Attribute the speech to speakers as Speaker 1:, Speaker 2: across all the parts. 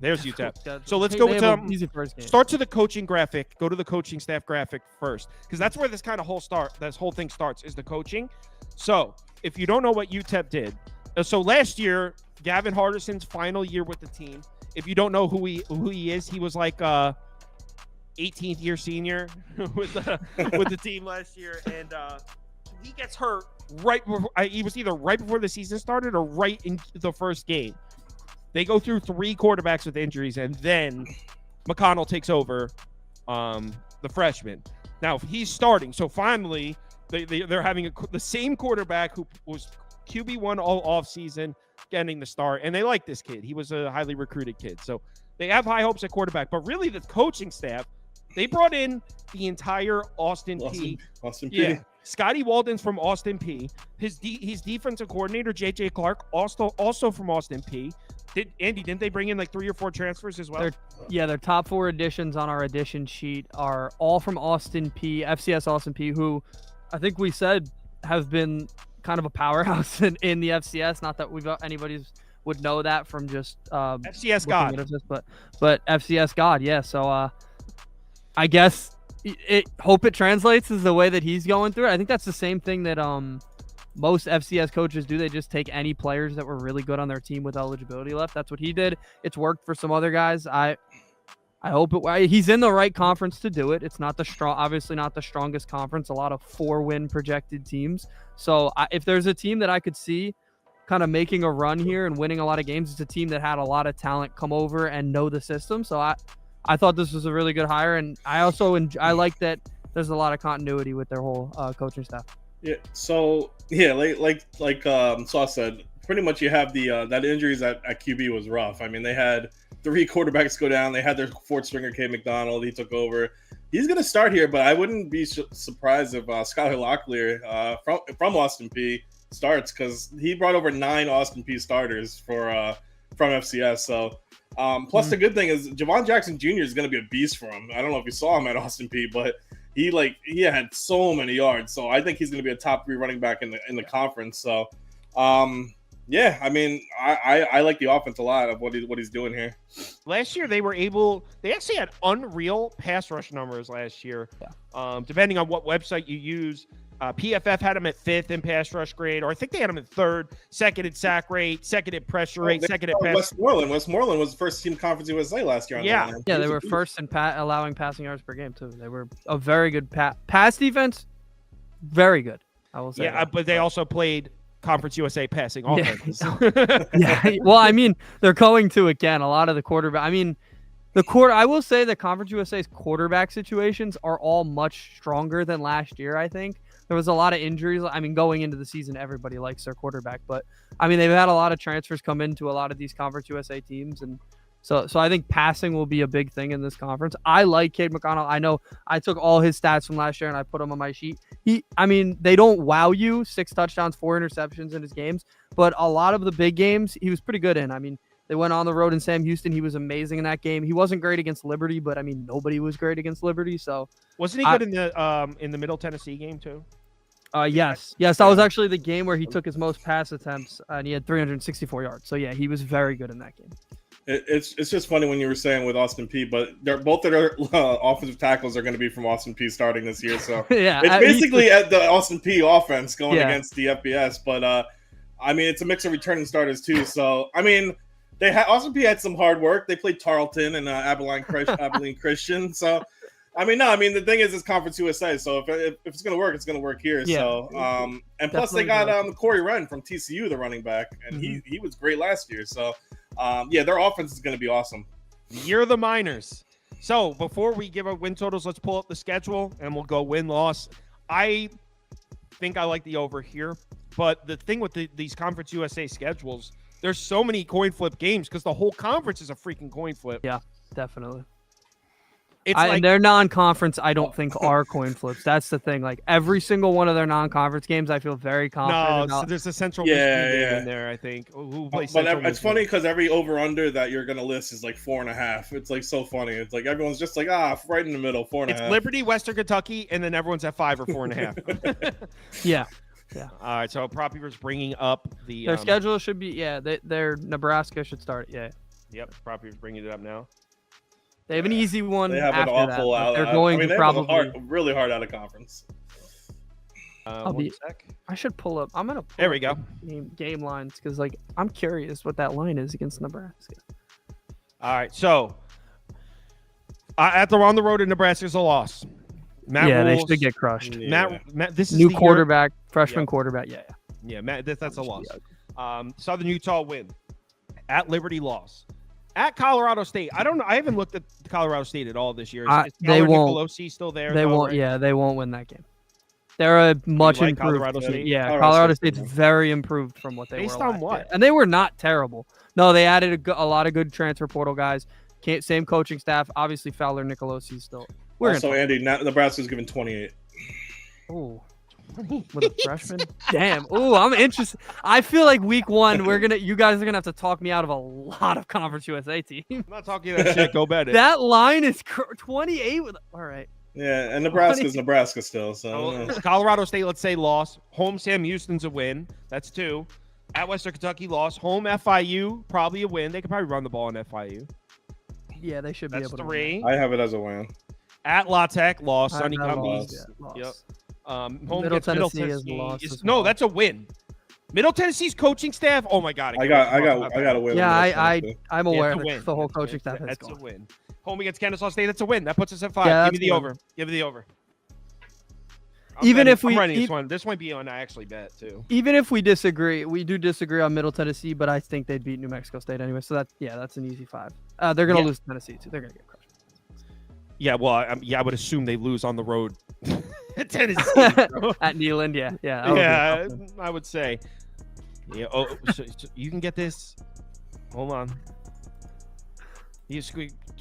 Speaker 1: There's UTEP.
Speaker 2: Schedule.
Speaker 1: So let's
Speaker 2: They
Speaker 1: go with
Speaker 2: have an easy first game.
Speaker 1: start to the coaching graphic. Go to the coaching staff graphic first, because that's where this whole thing starts, is the coaching. So if you don't know what UTEP did, so last year, Gavin Hardison's final year with the team. If you don't know who he is, he was like 18th year senior with the team last year, and he gets hurt right before, he was either right before the season started or right in the first game. They go through 3 quarterbacks with injuries, and then McConnell takes over, the freshman. Now he's starting, so finally they're having the same quarterback who was QB1 all off season getting the start, and they like this kid. He was a highly recruited kid, so they have high hopes at quarterback. But really, the coaching staff, they brought in the entire Austin P. Yeah, Scotty Walden's from Austin P. His defensive coordinator JJ Clark also from Austin P. Didn't they bring in like 3 or 4 transfers as well?
Speaker 2: Their top 4 additions on our addition sheet are all from Austin P, FCS Austin P, who I think we said have been kind of a powerhouse in the FCS. Not that anybody would know that from just
Speaker 1: FCS God,
Speaker 2: but FCS God, yeah. So I guess hope it translates is the way that he's going through it. I think that's the same thing that most FCS coaches do. They just take any players that were really good on their team with eligibility left. That's what he did. It's worked for some other guys. I hope he's in the right conference to do it. It's not obviously not the strongest conference. A lot of 4-win projected teams. So if there's a team that I could see kind of making a run here and winning a lot of games, it's a team that had a lot of talent come over and know the system. So I thought this was a really good hire, and I like that there's a lot of continuity with their whole coaching staff.
Speaker 3: Yeah. So yeah, like Sauce said, pretty much you have the that injuries at QB was rough. I mean, they had 3 quarterbacks go down. They had their 4th stringer, K. McDonald. He took over. He's going to start here, but I wouldn't be surprised if Skylar Locklear from Austin P starts, because he brought over 9 Austin P starters from FCS. So plus the good thing is Javon Jackson Jr. is going to be a beast for him. I don't know if you saw him at Austin P, but he had so many yards. So I think he's going to be a top 3 running back in the conference. So yeah, I mean, I like the offense a lot of what he's doing here.
Speaker 1: Last year, they actually had unreal pass rush numbers last year. Yeah. Depending on what website you use, PFF had him at 5th in pass rush grade, or I think they had him at 3rd, 2nd in sack rate, 2nd in pressure rate, 2nd in pass.
Speaker 3: Westmoreland was first team Conference USA last year.
Speaker 1: Yeah,
Speaker 2: they were first in allowing passing yards per game too. They were a very good pass defense, very good. I will say.
Speaker 1: Yeah, but they also played Conference USA passing offense.
Speaker 2: Yeah. Well, I mean, they're going to again a lot of the quarterback. I mean, I will say that Conference USA's quarterback situations are all much stronger than last year. I think there was a lot of injuries. I mean, going into the season, everybody likes their quarterback, but I mean, they've had a lot of transfers come into a lot of these Conference USA teams, and so I think passing will be a big thing in this conference. I like Cade McConnell. I know I took all his stats from last year and I put them on my sheet. They don't wow you, 6 touchdowns, 4 interceptions in his games, but a lot of the big games he was pretty good in. I mean, they went on the road in Sam Houston. He was amazing in that game. He wasn't great against Liberty, but I mean, nobody was great against Liberty. So
Speaker 1: wasn't he good in the Middle Tennessee game too?
Speaker 2: Yes, that was actually the game where he took his most pass attempts and he had 364 yards. So yeah, he was very good in that game.
Speaker 3: It's just funny when you were saying with Austin P, but both of their offensive tackles are going to be from Austin P starting this year. So
Speaker 2: yeah,
Speaker 3: it's basically at the Austin P offense going against the FBS. But I mean, it's a mix of returning starters too. So I mean, Austin P had some hard work. They played Tarleton and Abilene Christian. So I mean, the thing is, it's Conference USA. So if it's going to work, it's going to work here. Yeah. So and plus they got Corey Wren from TCU, the running back, and he was great last year. So. Their offense is going to be awesome.
Speaker 1: Year of the Miners. So before we give our win totals, let's pull up the schedule and we'll go win-loss. I think I like the over here, but the thing with these Conference USA schedules, there's so many coin flip games because the whole conference is a freaking coin flip.
Speaker 2: Yeah, definitely.
Speaker 1: It's
Speaker 2: their non-conference, I don't think are coin flips. That's the thing. Like every single one of their non-conference games, I feel very confident.
Speaker 1: No, so there's a Central Michigan game in there, I think. Who plays
Speaker 3: but it's funny because every over/under that you're gonna list is like 4.5. It's like so funny. It's like everyone's just like right in the middle, 4.5.
Speaker 1: It's Liberty, Western Kentucky, and then everyone's at 5 or 4.5.
Speaker 2: Yeah.
Speaker 1: All right. So Proppyver's bringing up
Speaker 2: their schedule should be their Nebraska should start. Yeah.
Speaker 1: Yep, probably bringing it up now.
Speaker 2: They have an easy one.
Speaker 3: They have an
Speaker 2: after
Speaker 3: awful
Speaker 2: that, but
Speaker 3: out.
Speaker 2: they're going
Speaker 3: they
Speaker 2: to
Speaker 3: have
Speaker 2: probably.
Speaker 3: really hard out of conference.
Speaker 1: One sec.
Speaker 2: I should pull up. I'm gonna. Pull
Speaker 1: There we
Speaker 2: up
Speaker 1: go.
Speaker 2: the game lines because like I'm curious what that line is against Nebraska.
Speaker 1: All right, so on the road in Nebraska is a loss. Matt
Speaker 2: Yeah,
Speaker 1: Rules,
Speaker 2: they should get crushed.
Speaker 3: Yeah.
Speaker 1: Matt, this is
Speaker 2: New
Speaker 1: the year-
Speaker 2: quarterback, freshman
Speaker 1: Yep.
Speaker 2: quarterback. Yeah.
Speaker 1: Yeah, Matt, that's a loss.
Speaker 2: Yeah.
Speaker 1: Southern Utah win. At Liberty loss. At Colorado State, I don't know. I haven't looked at Colorado State at all this year. Is
Speaker 2: They
Speaker 1: Tyler
Speaker 2: won't.
Speaker 1: Nicolosi still there?
Speaker 2: They
Speaker 1: though,
Speaker 2: won't.
Speaker 1: right?
Speaker 2: Yeah, they won't win that game. They're a much
Speaker 1: like
Speaker 2: improved.
Speaker 1: Colorado
Speaker 2: team.
Speaker 1: State?
Speaker 2: Yeah,
Speaker 3: Colorado
Speaker 2: Colorado
Speaker 3: State's
Speaker 2: State's
Speaker 3: good.
Speaker 2: very improved from what they
Speaker 1: Based
Speaker 2: were.
Speaker 1: on
Speaker 2: last
Speaker 1: what?
Speaker 2: year. And they were not terrible. No, they added a lot of good transfer portal guys. Same coaching staff. Obviously, Fowler, Nicolosi still.
Speaker 3: Also, Andy, Nebraska's given 28.
Speaker 2: Ooh. With a freshman? Damn. Ooh, I'm interested. I feel like week 1, you guys are gonna have to talk me out of a lot of Conference USA teams.
Speaker 1: I'm not talking that shit. Go bet it.
Speaker 2: That line is 28 with. All right.
Speaker 3: Yeah, and Nebraska's Nebraska still. So
Speaker 1: Colorado State, let's say, loss. Home Sam Houston's a win. That's 2. At Western Kentucky, loss. Home FIU, probably a win. They could probably run the ball in FIU.
Speaker 2: Yeah, they should be
Speaker 1: That's
Speaker 2: able to.
Speaker 1: 3.
Speaker 3: I have it as a win.
Speaker 1: At La Tech, loss.
Speaker 2: I have
Speaker 1: Sonny
Speaker 2: that
Speaker 1: Cumbie.
Speaker 2: loss. Yeah, loss.
Speaker 1: Yep. Home
Speaker 2: Middle
Speaker 1: against Middle
Speaker 2: Tennessee is
Speaker 1: Tennessee.
Speaker 2: a loss as
Speaker 1: No,
Speaker 2: well.
Speaker 1: that's a win. Middle Tennessee's coaching staff. Oh my god!
Speaker 3: I got a win.
Speaker 2: Yeah,
Speaker 3: on this one,
Speaker 2: I'm
Speaker 1: Yeah,
Speaker 2: aware
Speaker 1: it's a
Speaker 2: that
Speaker 1: win.
Speaker 2: the whole
Speaker 1: That's a win.
Speaker 2: coaching staff has
Speaker 1: That's
Speaker 2: gone.
Speaker 1: a win. Home against Kennesaw State. That's a win. That puts us at 5.
Speaker 2: Yeah,
Speaker 1: Give me
Speaker 2: that's
Speaker 1: the
Speaker 2: a
Speaker 1: over. Give me the over.
Speaker 2: Even if
Speaker 1: I'm
Speaker 2: we-
Speaker 1: writing this might be on I actually bet too.
Speaker 2: Even if we disagree, we do disagree on Middle Tennessee, but I think they'd beat New Mexico State anyway. So that's an easy 5. They're gonna
Speaker 1: Yeah.
Speaker 2: lose to Tennessee too. They're gonna get crushed.
Speaker 1: Yeah, well, I would assume they lose on the road at Tennessee. bro.
Speaker 2: At Neyland, yeah. that would be a
Speaker 1: Yeah,
Speaker 2: tough one.
Speaker 1: I would say. Yeah. Oh, so you can get this. Hold on.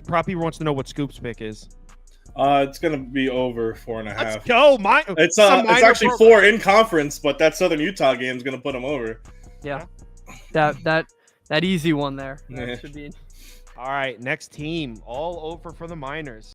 Speaker 1: Proppy wants to know what Scoop's pick is.
Speaker 3: It's gonna be over 4.5.
Speaker 1: Let's go.
Speaker 3: It's
Speaker 1: a
Speaker 3: it's
Speaker 1: minor
Speaker 3: actually
Speaker 1: program.
Speaker 3: 4 in conference, but that Southern Utah game is gonna put them over.
Speaker 2: Yeah. That easy one there. That
Speaker 3: Yeah.
Speaker 2: should be.
Speaker 1: All right, next team. All over for the Miners.